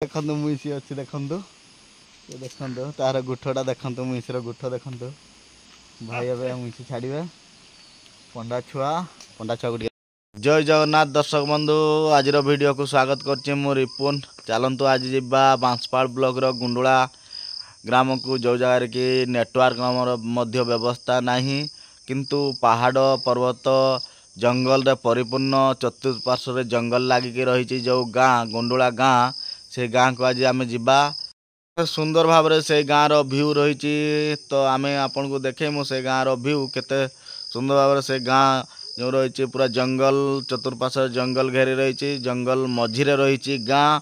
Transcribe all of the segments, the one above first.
देखु मुईसी अच्छी देखु देखु तार गुठटा देखु मुईसर गुठ देखु भाई ए मुईसी छाड़े पंडा छुआ को जय जगन्नाथ दर्शक बंधु आज वीडियो को स्वागत करछि मु रिपुन। चलतु आज जीवा बांसपाड़ ब्लॉक रो गुंडुला ग्राम को जो जगार कि नेटवर्क व्यवस्था नहीं किंतु पहाड़ पर्वत जंगल रे परिपूर्ण चतुर्पार्श्व जंगल लगिकी रही जो गाँ गुंडुला गाँ से गाँ को आज आम जीवा सुंदर भाव से गाँव रो व्यू रही तो आम आपन को देखेमु से गाँव रो व्यू केते सुंदर भाव से गाँ जो रही पूरा जंगल चतुर्पार्श्व जंगल घेरी रही जंगल मझिरे रही गाँ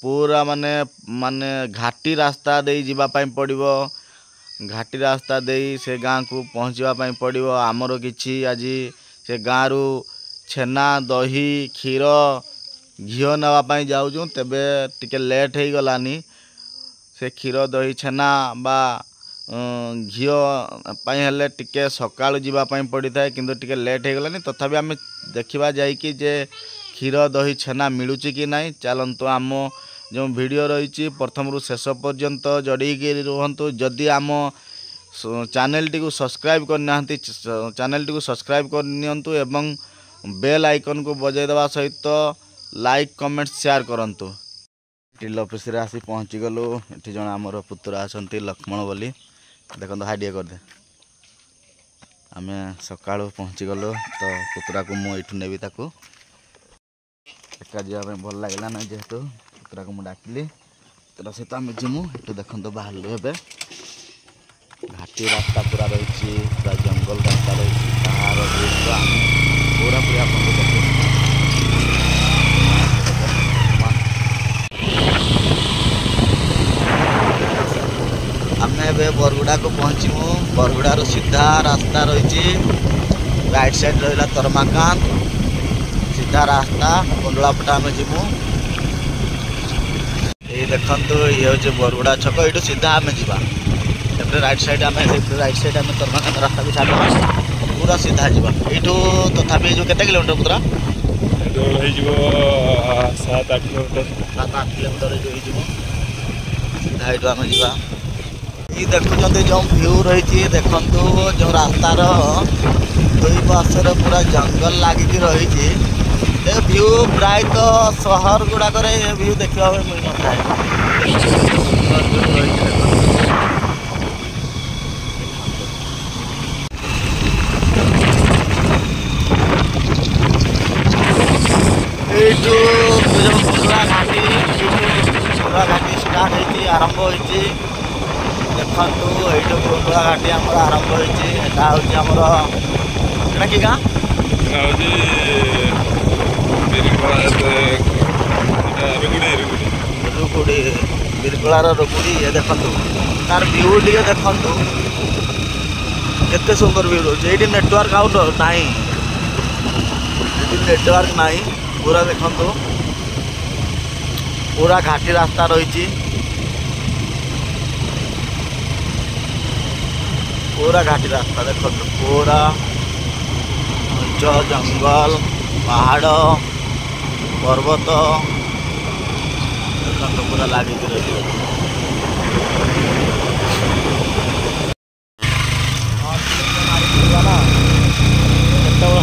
पूरा माने माने घाटी रास्ता दे जीवाई पड़ो घाटी रास्ता दे से गाँ को पहुँचापी पड़ो आमर किछि आज से गाँव रु छेना दही क्षीर घीओ नापी जाऊँ तेबे टिके लेट हो गलानी से क्षीर दही छेना बा घीओ हेले टिके सकाळु जीवाई पड़ी था किंतु टिके लेट हो गलानी तथापि आम देखा जाए कि जे क्षीर दही छेना मिलूची कि नहीं। चलतु आम जो वीडियो रही प्रथम रु शेष पर्यंत जड़ीकी रुहतु जदि आम चैनल टी को सब्सक्राइब करना चैनल टी को सब्सक्राइब करनियंतु एवं बेल आइकन को बजाई देवा सहित लाइक कमेंट शेयर करंतु। टिल ऑफिस रे आसी पहुँची गलु ये जन आमर पुतुरा आसंती लक्ष्मण बोली देखो हाइडिया करदे आम सका पहुँची गलु तो पुतुरा को मुझे नेबी ताकू एका जावा भल लगला ना जेहेतु पुतुरा को मुझे डाकिली तेरा सहित आम जीमु ये देखो बाहर हे घाटी रास्ता पूरा रही पूरा जंगल रास्ता रही पहाड़ पूरा पूरा आम ए बरगुड़ा को पहुँचमु बरगुड़ार सीधा रास्ता रही राइट साइड रहा तरमाकांत सीधा रास्ता गुंडुला पटा आम जीमु ये देखु ये हूँ बरगुड़ा छक ये सीधा आम जा राइट साइड आम राइट साइड आम तरमाकांत रास्ता को छाड़ पूरा सीधा जा यू तथापि जो केते किलोमीटर पुतरा 7-8 किलोमीटर 7-8 किलोमीटर सीधा यू आम जा ये देखुं जो व्यू रही देखु जो रास्तार दुई पार्श्वर पूरा जंगल लगिकी रही व्यू प्राय तो सहर गुड़ाक व्यू देखा मिल न घाटी घाटी स्टार्ट होती आरंभ होती देखु ये गुंडुला घाटी आम आरंभ होमर कि गाँ रुकुड़ी बिरगुड़ार रुकुड़ी ये देखु तार व्यू टे देखु केते सुंदर व्यू रोचे ये नेटवर्क आउट ना नेटवर्क ना पूरा देखु पूरा घाटी रास्ता रही पूरा घाटी रास्ता देखो पूरा जंगल पहाड़ पर्वत देखो पूरा लगिक रही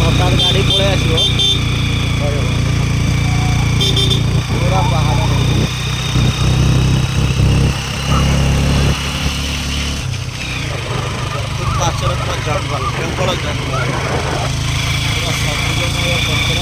हठात गाड़ी पलि आसो पूरा पहाड़ जंगल केवल जंगल पूरा सबुजमय पत्र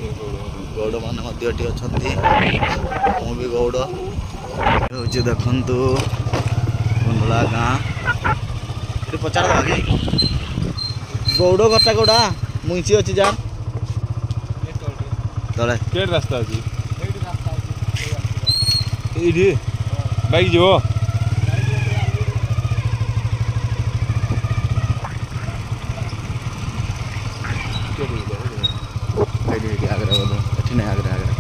गौड़ मैंने अच्छा मु भी गौड़ हूँ देखु गुंडला गाँ ये पचार दे गौड़ घरटा कौटा मुंशी अच्छी जार तले के रास्ता अच्छी ये बाइक जो आगरा बोलो एठी नहीं आगरा आगरा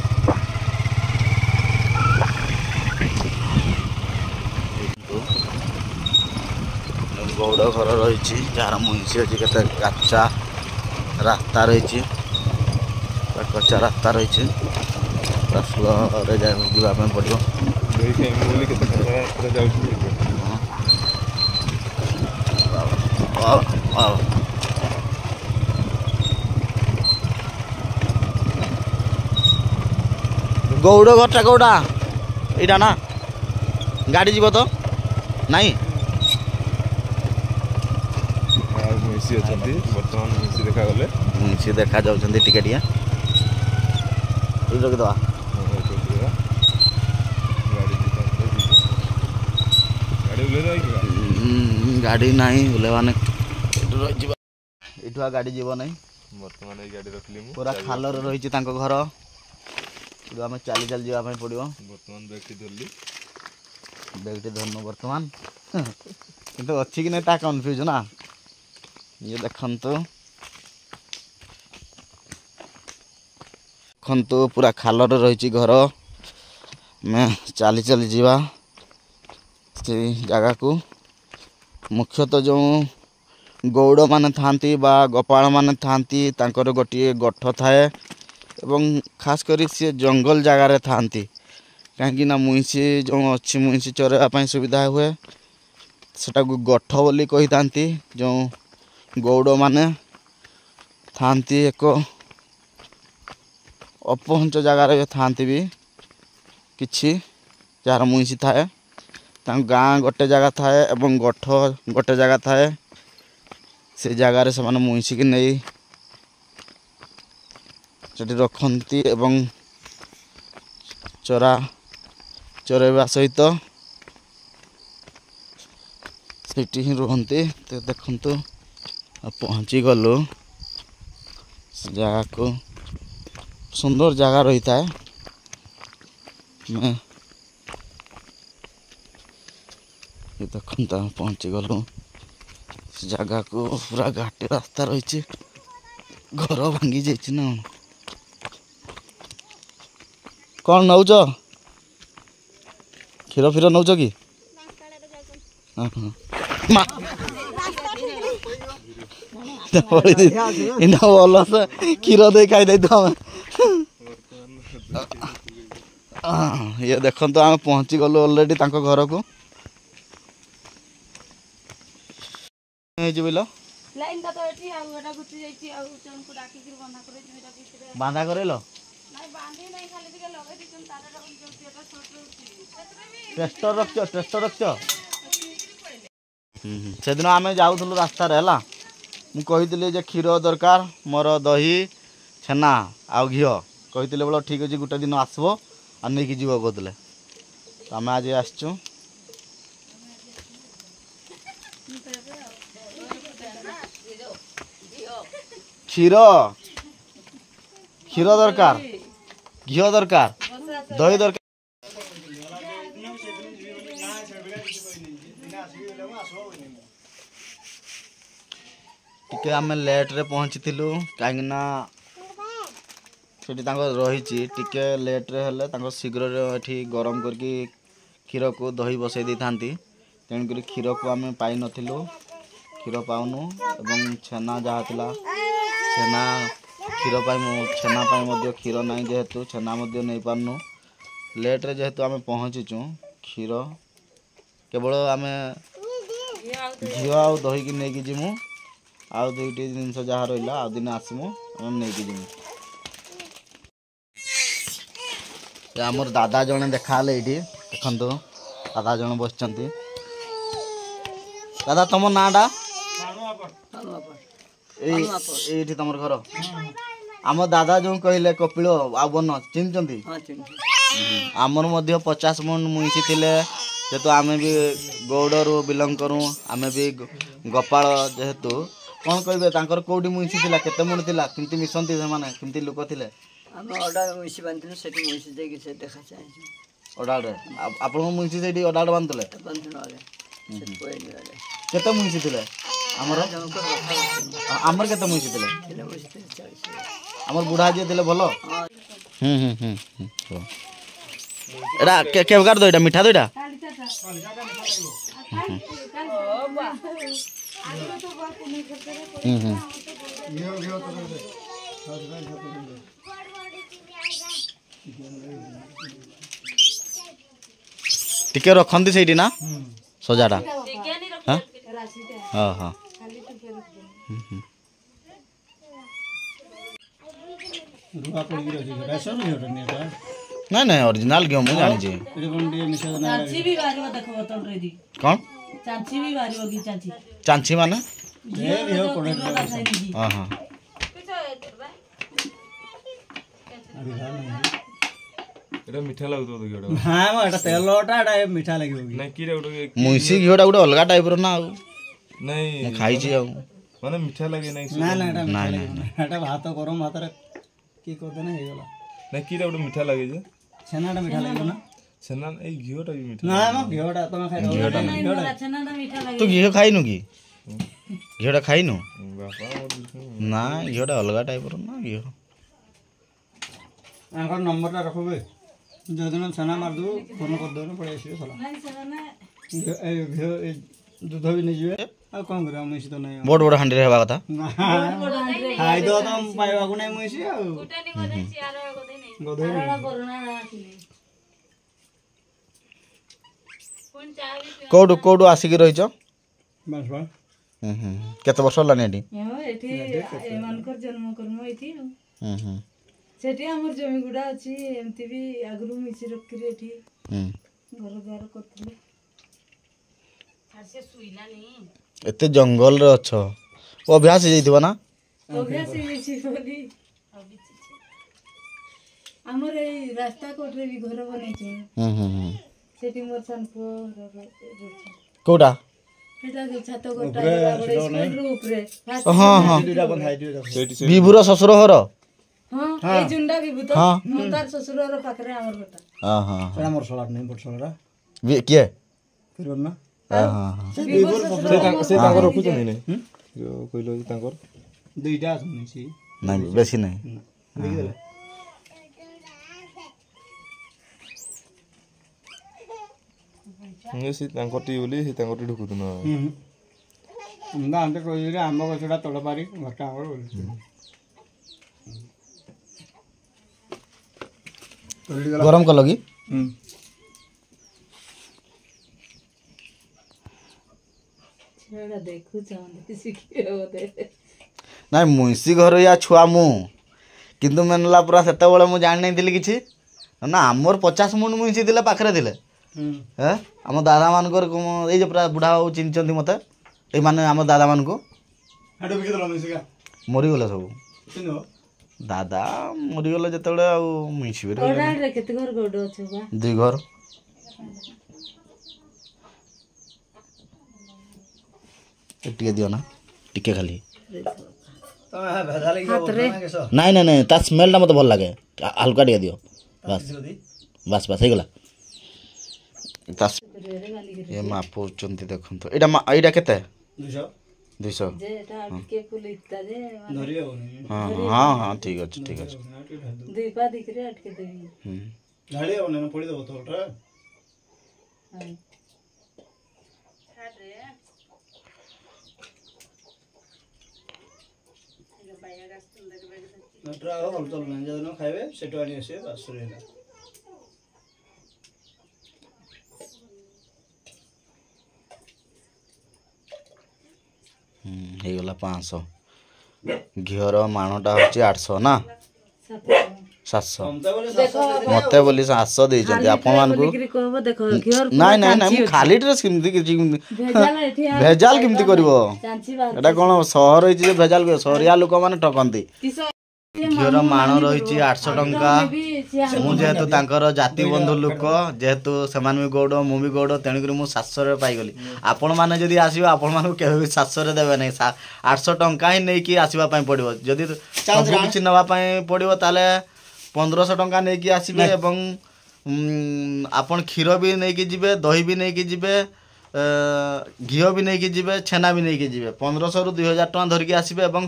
गौड़ घर रही जार मुंशी अच्छी के कच्चा रास्ता रही कच्चा रास्ता रही स्लोरे जावाई पड़ो गौड़ घरटा कौटा यहाँ ना गाड़ी जीव तो नाई मुंशी अच्छा बर्तमान मुंशी देखा गले मुंशी देखा जाऊँ टिके टिके रखिदवा गाड़ी नहीं बुलेवाने ये गाड़ी जीव नहीं बर्तमान गाड़ी रखली पूरा खाल रही घर आम चली चली जावाई पड़ो बर्तमान बैगटी धरली बैगटी धरनु बर्तमान किंतु अच्छी कि नहीं ता कन्फ्यूज ना ये देखंतु पूरा खाल रही घर मैं चली चली जावा से जगह को मुख्यतः जो गौड़ मान थांती बा गोपाल मान थांती तांकर गोटे गठ थाए एवं खास करी सी जंगल जगार थांती कहीं मुंशी जो अच्छी मुंशी चरवाई सुविधा हुए सेटा गठ बोली कही थांती जो गौड़ माने थांती एक अपहंच जगार थांती भी किछि जार मुंशी थाए गाँ गोटे जगह थाए एवं गठ गोटे जगह थाए से जगार से माने मुंशी की नहीं सेठी रखती एवं चरवा सहित सेठी ही रुहंती तो देखंतु पहुँची गलु जगह को सुंदर जगह रही था मैं देखता पहुँची गलु जगह को पूरा घाटी रास्ता रही घर भांगी जाइए ना कौन नौच क्षीर फीर नौच कि भल से क्षीर दे खाई दे ये देखो आम पहुँची गलु ऑलरेडी घर को बोल बांधा करल टेस्टर रख से दिन आम जाऊँ रास्तार है मुझे क्षीर दरकार मोर दही छेना आ घी कही बोलो ठीक अच्छे गोटे दिन आसब आ नहीं जीव कहते तो आम आज आसचु क्षीर क्षीर दरकार घी दरकार दही दरकार टिके आम लेट रे पहुँची कहीं रही टिके लेट रे हेले शीघ्र ये गरम करके क्षीर को दही बसई दी था तेणुक क्षीर को आम पाई नथिलु क्षीर पाऊनु एवं छेना जहाँ थिला छेना क्षीर छेना क्षीर नहीं जेहेतु छेना नहीं पारनु लेट रे जेहेतु आम पहुँचीचु क्षीर केवल आम घी आ दही की नहीं जीमु आउ दुईटी जिनस जहाँ रहा आउ दिन आसमु नहीं जीमु आमर दादा जने देखा ये देखु दादा जन बस दादा तुम नाटा ये तुम घर आम दादा जो कहले कपिल आवन चिन्हती हाँ चिन्ह आमर मध्य 50 मन मुइसी थिले जेतु आमे भी गौड़रू बिलंग करूँ आमे भी गोपाल जेहेतु कौन कहबे तांकर कोडी मुइसी थिला केते मन थिला किमती मिसंती से माने किमती लोक थिले आम ऑर्डर मुइसी बांधनु सेठी मुइसी देकी से देखा चाहे ओडाड़ आपण मुइसी सेठी ओडाड़ बांधले बांधनु आले से कोई नहीं आले केते मुइसी थिले हमर हमर केते मुइसी थिले थिले मुइसी 40 हमर बुढ़ा जे थिले भलो हाँ एडा केवगार दो एडा मिठा दो एडा टिके रखंती सेठी ना सजाटा हां हां हां नहीं नहीं ओरिजिनल क्यों मुझे जानी चाहिए चांची भी बारिव देखो बोतल रे दी कौन चांची भी बारिव की चांची चांची माने हां हां এটা মিঠা লাগুতো তো ঘিওটা হ্যাঁ মা এটা তেলটা এটা মিঠা লাগিব নাই কি রে ওটা मुंसी घिओटा गोटे अलग टाइप रो ना নাই खाई মানে মিঠা লাগে নাই না না এটা মিঠা নাই, লাগিব না এটা ভাত গরম ভাতরে কি করতে না হয়ে গেল নাই কি রে ওটা মিঠা লাগে যে ছানাটা মিঠা লাগিব না সেনা এই ঘিওটা বি মিঠা না মা ঘিওটা তুমি খাই দাও नहीं मोरा छनाटा मीठा लगे तू घिओ खाइनु कि घिओटा खाइनु বাবা ना घिओटा अलग टाइप रो ना घिओ आंकर नंबरটা রাখবে যদিন ছানা মার দেব ফোন করে দেব পড়ে আসবে চলো नहीं छना এই ঘিও এই দুধ भी नहीं जिवे আর কোন করে মুইছি তো নাই बड़ बड़ हांडी रे हेबा कथा খাই দাও তো পাইবা কো নাই মুইছি আর গদে बड़ा कोरोना राखिले कोडु कोडु आसिक रहिछ बस बस केते वर्ष लानी एटी यो एठी एमानकर जन्म कर्म एठी हम्म हम्म सेठी हमर जमी गुडा अछि एमती भी आगरु मिसी रखरी एठी घर द्वार करथले एते जंगल रे अछ ओ अभ्यास हे जइथिबा ना अभ्यास हेछि बोली हमर ए रास्ता कोटरे भी घर बनै छै सेठी मोर सनपो कोडा एटा के छात कोटा बड़े स्कूल रो ऊपरे हां हां দুইটা বন্ধাই দিও সেইটি विभुर ससुर घर हां ए जुंडा भी भूत मोर तार ससुरर पाखरे हमर बेटा हां हां এটা মোর সলাট নাই বট সলাটা किए ফির না हां हां সেই তাঙ্কর রখুଛନ୍ତି নাই কইলো যে তাঙ্কর দুইটা আছে মিছি नहीं बेसी नहीं দেখিলে সেই তাঙ্করটি বলি সেই তাঙ্করটি ঢুকুতো না না আনতে কইলে আম্ব গছটা তল পারি ঘরটা আমার বলছি गरम कर लगी छेड़ा देखु चांद सिखे होते ना मुंसी घर या छुआ मु किंतु मेनला पूरा सेते बेले मु जान नहीं थिली किछि ना हमर 50 मन मुंसी थिले पाखरे थिले हैं हम दादा मानकर ए जे पूरा बुढ़ा बाबू चिन्हचंती मते ए माने हम दादा मान को हाडो बिके दला मिसिका मरी गले सब चिनो दादा मरी गले जतबेले आ मुंसी बेरे कोडा रे केते घर गोडो छ बा दुई घर टिके दियो ना टिके खाली तमे हा भेदा लगी बोलना केसो नहीं नहीं नहीं ता स्मेल मत भल लागे हल्का टिके दियो बस बस बस हेगला ये मापो चंती देखंतो एडा केते 200 200 जे एटा के फुल इत्ता जे धरियो नहीं हाँ हाँ हाँ ठीक अछि ठीक अछि दुई पा दिखरे अटके देबी धरियो नहीं पड़ी दो बोतलटा नटरा हल चल नहीं जदन खाइबे सेटो आनी आसे बस रहला ହେଇଗଲା 500 ଘିଅର ମାଣଟା ହଉଛି 800 ନା 700 ମତେ ବୋଲି 700 ଦେଇଛନ୍ତି ଆପଣ ମାନଙ୍କୁ कहबो देखो घियर ନାଇଁ ନାଇଁ ନାଇଁ ମୁଁ ଖାଲି ଡ୍ରେସ୍ କେମିତି କିଛି भेजाल एठी ଭେଜାଲ କେମିତି କରିବ चांची बा ଏଟା କଣ ସହର ହେଇଛି ଯେ ଭେଜାଲ ସହରିଆ ଲୋକମାନେ ଠକନ୍ତି ଘିଅର ମାଣ ରହିଛି 800 ଟଙ୍କା। ମୁଁ ଯେହେତୁ ତାଙ୍କର ଜାତି ବନ୍ଧୁ ଲୋକ, ଯେହେତୁ ସେମାନେ ବି ଗୌଡ଼ ମୁଁ ବି ଗୌଡ଼, ତେଣୁକରି ମୁଁ 700ରେ ପାଇଗଲି। ଆପଣମାନେ ଯଦି ଆସିବେ ଆପଣମାନଙ୍କୁ କେବେ ବି 700ରେ ଦେବେ ନାହିଁ, 800 ଟଙ୍କା ହିଁ ନେଇକି ଆସିବା ପାଇଁ ପଡ଼ିବ। ଯଦି ସବୁ କିଛି ନେବା ପାଇଁ ପଡ଼ିବ ତାହେଲେ 1500 ଟଙ୍କା ନେଇକି ଆସିବେ ଏବଂ ଆପଣ କ୍ଷୀର ବି ନେଇକି ଯିବେ, ଦହି ବି ନେଇକି ଯିବେ, ଘିଅ ବି ନେଇକି ଯିବେ, ଛେନା ବି ନେଇକି ଯିବେ। 1500ରୁ 2000 ଟଙ୍କା ଧରିକି ଆସିବେ ଏବଂ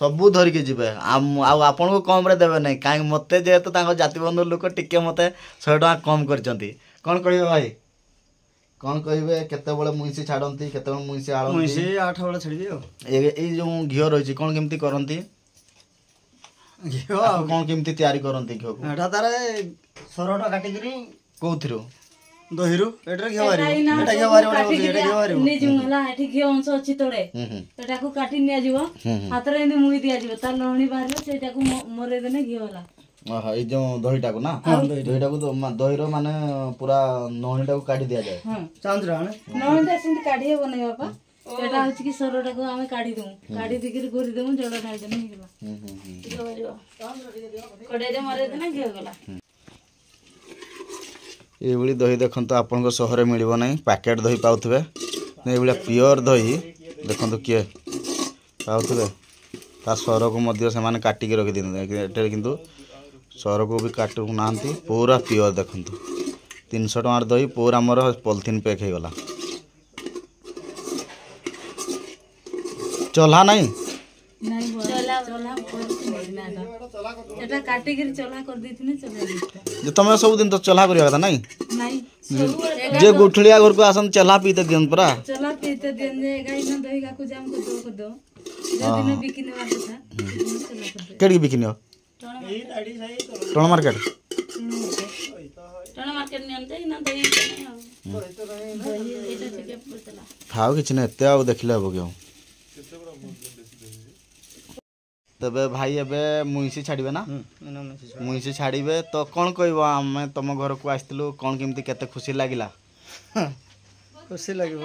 ସବୁ ଧରିକି ଯିବେ। ଆଉ ଆପଣଙ୍କୁ କମ୍ରେ ଦେବେ ନାହିଁ, କାହିଁକି ମୋତେ ଯେହେତୁ ତାଙ୍କ ଜାତିବନ୍ଧୁ ଲୋକ ଟିକେ ମୋତେ 100 ଟଙ୍କା କମ୍ କରିଛନ୍ତି। କ'ଣ କହିବେ ଭାଇ, କ'ଣ କହିବେ? କେତେବେଳେ ମୁଇଁସି ଛାଡ଼ନ୍ତି, କେତେବେଳେ ମୁଇଁସି ଆଳନ୍ତି? 8 ବେଳେ ଛାଡ଼ିବି ଆଉ। ଏଇ ଯେଉଁ ଘିଅ ରହିଛି କ'ଣ କେମିତି କରନ୍ତି? ଘିଅ ଆଉ କ'ଣ କେମିତି ତିଆରି କରନ୍ତି ଘିଅକୁ? ଏଟା ତାର ସରଟା କାଟିକିରି କୋଉଥିରୁ? ଦହିରୁ ଏଟାରେ ଘିଅ ବାହାରିବ। ନେଇଯିବୁ ହେଲା, ଏଠି ଘିଅ ଅଂଶ ଅଛି ତଳେ, ଏଟାକୁ କାଟି ନିଆଯିବ, ହାତରେ ଏମିତି ମୁଇ ଦିଆଯିବ, ତାର ଲହଣୀ ବାହାରିବ, ସେଇଟାକୁ ମରେଇ ଦେଲେ ଘିଅ ହେଲା। ଏଇ ଯେଉଁ ଦହିଟାକୁ ନା, ଦହିଟାକୁ ଦହିର ମାନେ ପୁରା ନହଣିଟାକୁ କାଢି ଦିଆଯାଏ। ନହଣିଟା ସେମିତି କାଢି ହବ ନାହିଁ ବାପା, ସେଟା ହଉଛି କି ସରଟାକୁ ଆମେ କାଢି ଦଉ, କାଢି ଦେଇକିରି ଘୋରି ଦଉ, ଜଳ ଢାଳିଦେଲେ ହେଇଗଲା। କଡେଇରେ ମରେଇ ଦେଲେ ଘିଅ ଗଲା। ଏଇଭଳି ଦହି ଦେଖନ୍ତୁ ଆପଣଙ୍କ ସହରରେ ମିଳିବ ନାହିଁ, ପ୍ୟାକେଟ୍ ଦହି ପାଉଥିବେ। ଏଇଭଳିଆ ପିଓର ଦହି ଦେଖନ୍ତୁ କିଏ ପାଉଥିବେ, ତା ସରକୁ ମଧ୍ୟ ସେମାନେ କାଟିକି ରଖିଦିଅନ୍ତି। ଏଠାରେ କିନ୍ତୁ ସରକୁ ବି କାଟୁନାହାନ୍ତି, ପୁରା ପିଓର ଦେଖନ୍ତୁ। 300 ଟଙ୍କାର ଦହି ପୁରା ଆମର ପଲିଥିନ୍ ପ୍ୟାକ୍ ହେଇଗଲା। ଚଲା ନାହିଁ, ଏଟା କାଟିକିରି ଚଲା କରିଦେଇଥିଲେ ଚଲା ଯେ ତମେ ସବୁଦିନ ତ ଚଲା କରିବା କଥା ନାଇଁ? ଯେ ଗୁଠଳିଆ ଘରକୁ ଆସନ୍ତି ଚଲା ପିଇତେ ଦିଅନ୍ତି ପରା। ଚଲା ପିଇତେ ଦିଅନ୍ତି ଯେ ଗାଈ ନା ଦହି କାକୁ ଜାମ କରିଦବ ଯୋଉଦିନ ବିକି ନେବା କଥା କେଡ଼ିକି ବିକି ନିଅ? ଟଣ ମାର୍କେଟ। ଥାଉ କିଛି ନାହିଁ, ଏତେ ଆଉ ଦେଖିଲେ ହବ କି ଆଉ। ତେବେ ଭାଇ ଏବେ ମୁଇଁସି ଛାଡ଼ିବେ ନା? ମୁଇଁସି ଛାଡ଼ିବେ ତ କ'ଣ କହିବ? ଆମେ ତମ ଘରକୁ ଆସିଥିଲୁ, କ'ଣ କେମିତି କେତେ ଖୁସି ଲାଗିଲା? ଖୁସି ଲାଗିବ।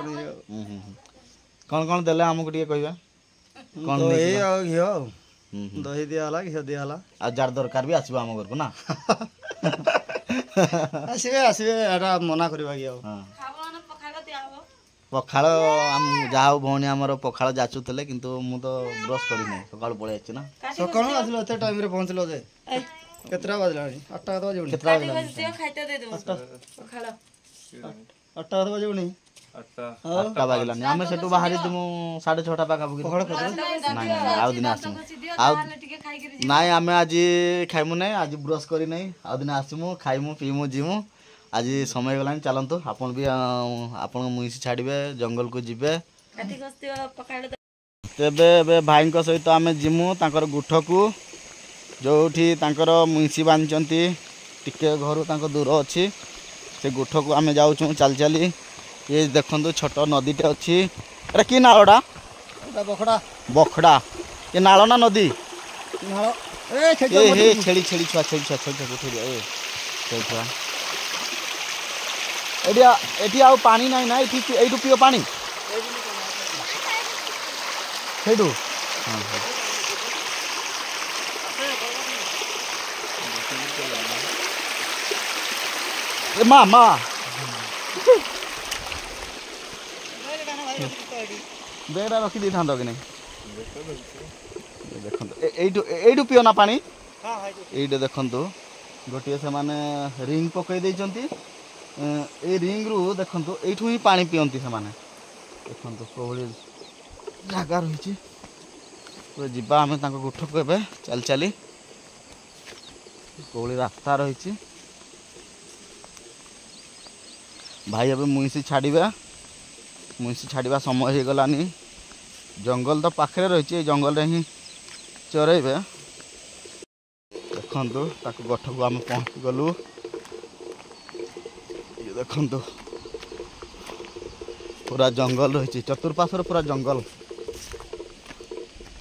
କ'ଣ କ'ଣ ଦେଲେ ଆମକୁ ଟିକେ କହିବା? କ'ଣ ଦହି ଆଉ ଘିଅ, ଦହି ଦିଆହେଲା, ଘିଅ ଦିଆହେଲା। ଆଉ ଯାହାର ଦରକାର ବି ଆସିବ ଆମ ଘରକୁ ନା? ଆସିବେ ଆସିବେ, ଏଟା ମନା କରିବା କି ଆଉ? ପଖାଳ ଯାହା ହଉ ଭଉଣୀ ଆମର ପଖାଳ ଯାଚୁଥିଲେ, କିନ୍ତୁ ମୁଁ ତ ବ୍ରସ୍ କରିନି, ସକାଳୁ ପଳେଇ ଆସିଛି ନା। ସକାଳୁ ଆସିଲ, ଏତେ ଟାଇମ୍ରେ ପହଞ୍ଚିଲ ଯେ କେତେଟା ବାଜିଲାଣି? 8ଟା କଥା ବାଜିବନି? କେତେଟା ବାଜିଲାଣି? 8ଟା କଥା ବାଜିବନି? 8ଟା ବାଜିଲାନି। ଆମେ ସେଠୁ ବାହାରିଥିମୁ 6:30 ପାଖାପାଖି। ନାଇଁ ଆଉ ଦିନେ ଆସିମୁ। ଆଉ ନାଇଁ ଆମେ ଆଜି ଖାଇମୁ ନାହିଁ, ଆଜି ବ୍ରସ୍ କରି ନାହିଁ, ଆଉ ଦିନେ ଆସିମୁ, ଖାଇମୁ, ପିଇମୁ, ଯିମୁ। ଆଜି ସମୟ ହେଇଗଲାଣି, ଚାଲନ୍ତୁ ଆପଣ ବି ଆପଣଙ୍କ ମୁଇଁସି ଛାଡ଼ିବେ, ଜଙ୍ଗଲକୁ ଯିବେ। ତେବେ ଏବେ ଭାଇଙ୍କ ସହିତ ଆମେ ଯିମୁ ତାଙ୍କର ଗୁଠକୁ, ଯେଉଁଠି ତାଙ୍କର ମୁଇଁସି ବାନ୍ଧିଛନ୍ତି। ଟିକେ ଘରୁ ତାଙ୍କ ଦୂର ଅଛି, ସେ ଗୁଠକୁ ଆମେ ଯାଉଛୁ ଚାଲି ଚାଲି। ये देखो छोट नदीटे अच्छी, एटा कि नालटा? बखड़ा। बखड़ा ये नाल ना नदी? नाल। छेड़ी छेड़ी छुआ छेड़ी छुआ उठे ए छेड़ी छुआ एटी आउ पानी नहीं ना, एठू पियो पानी सेठू। माँ माँ बेगटा रखी दी था कि नहीं? देखो एठू पियो ना पानी, ये देखु गोटे से माने रिंग पकई देइचंती, ए रिंग रु देखु एठू ही पानी पियंती से माने। देखो कोहली जगह रही जीवा आम गुठ को ए चली चली कोहली रास्ता रही। भाई अब मुइसी छाड़े, मुइसी छाड़ा समय हो गलानी। जंगल तो पाखे रही, जंगल ही चरेबे। देखु गठ को आम पहुँची गलु, ये देखु पूरा जंगल रही, चतुर्पार्श्वर पूरा जंगल।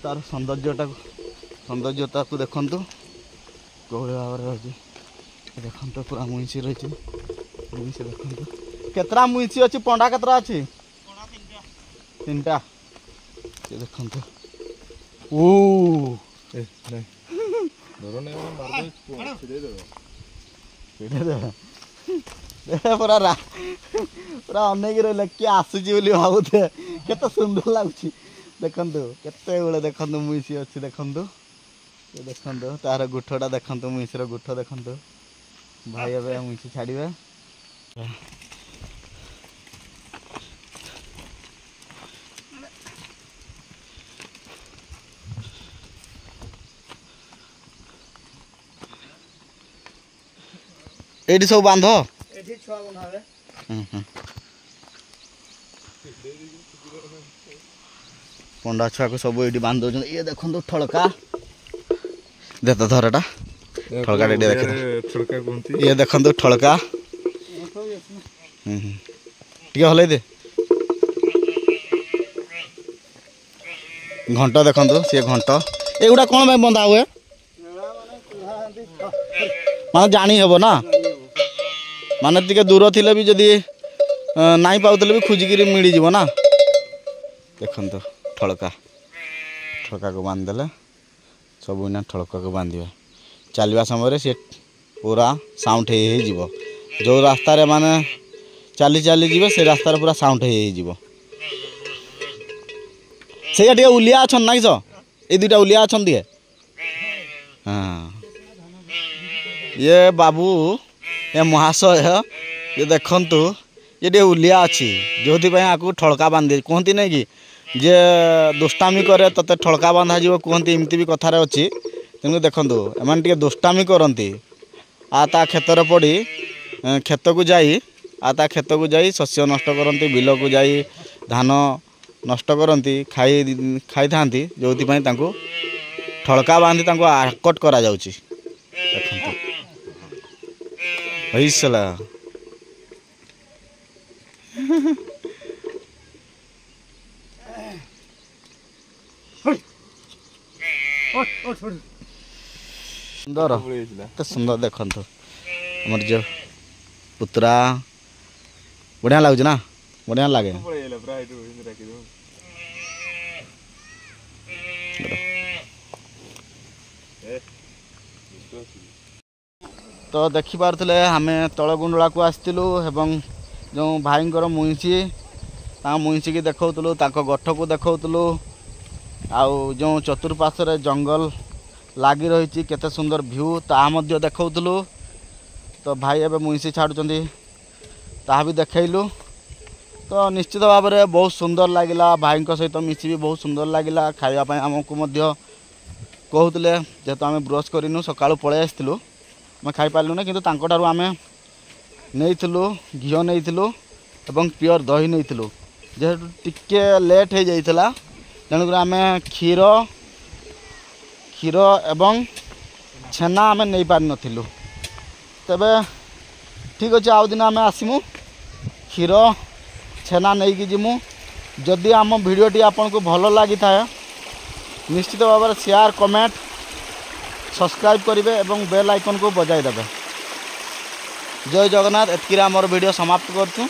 तार सौंदर्यता को देखु कोहली भाव रही। देखु पूरा मुइसी रही, मुइसी देखु केतरा मुइसी अच्छी, पंडा केतरा अच्छी? 3टा। ये देखो ओ पूरा पूरा अनेक रहा किए आसूची बोली भावुथे केते सुंदर लगुच देखु केते बेले देखु मुईसी अच्छी देखु देखु तार गुठटा देखु मुईसर गुठ देखु भाई ए मुईसी छाड़े एटी सब बांध एठी छुआ बनावे पंडा छुआ को सब ये बांध दौरान ये देखो ठड़का देत धरटा ठड़का देख ये देखो ठड़का टे हल दे घंट देखो सी घंट एगुड़ा कौन बंधा हुए माने जानी हेबो ना माने टिके दूर थिले भी जदि नाई पाउतले भी खोजिकी मिल जीव ना देखो ठड़का ठड़का को बांध देले सब इना ठड़का को बांधे चलवा समय सी पूरा साउंड हो जो रास्तार माने चली चली जीवे से रास्तार पूरा साउंड हो से उलिया अच्छा ना किस ये दुटा उलिया अच्छा दिए हाँ ये बाबू ये महाशय ये देखंतु ये उलिया अच्छी जो आपको ठड़का बांधे कहती नहीं कि जे दुष्टामी करे तते ठड़का बांधा जीव कहती एमती भी कथार अच्छी तेणु देखु एम दुष्टामी करती ता क्षेत्र पड़ी खेत को जाई ता खेत को जाई शस्य नष्ट करती बिल को जाई धान नष्ट करती खाई था जो ठड़का बांधी आकट करा जाउची देखंतु हैसला सुंदर तो सुंदर देखो आम जो पुतरा बढ़िया लगुच ना बढ़िया लगे तो देखिपे आम तलगुंडला को आसलु एवं जो भाई मुईसी मुईसी की देखौलु गठ को देखौलु आउ जो चतुर्पार्श्व जंगल लगी रही केते सुंदर व्यू ताहा देखौलु तो भाई एवं मुईसी छाड़ुचंदी ताहा भी देखैलु तो निश्चित भाव में बहुत सुंदर लगिला भाई सहित मिसी भी बहुत सुंदर लगिला खाइबा आमको कहते जेहेतु आम ब्रश करूँ सका पलि आसलु आम खाई पार्लु ना कि आम नहीं घी नहीं एवं प्योर दही नहीं जेहेतु टिके लेट हो जाइला तेणुक आम क्षीर क्षीर एवं छेना आम नहीं पार नथिलु तेबे ठीक अच्छे आउ दिन आम आसमु क्षीर छेना नहीं कि जिमु जदि आम भिडियोटी आपन को भल लगी था निश्चित भाव में शेयर कमेंट सब्सक्राइब करेंगे एवं बेल आइकन को बजाई देवे। जय जगन्नाथ एतकी आमर वीडियो समाप्त करछुं।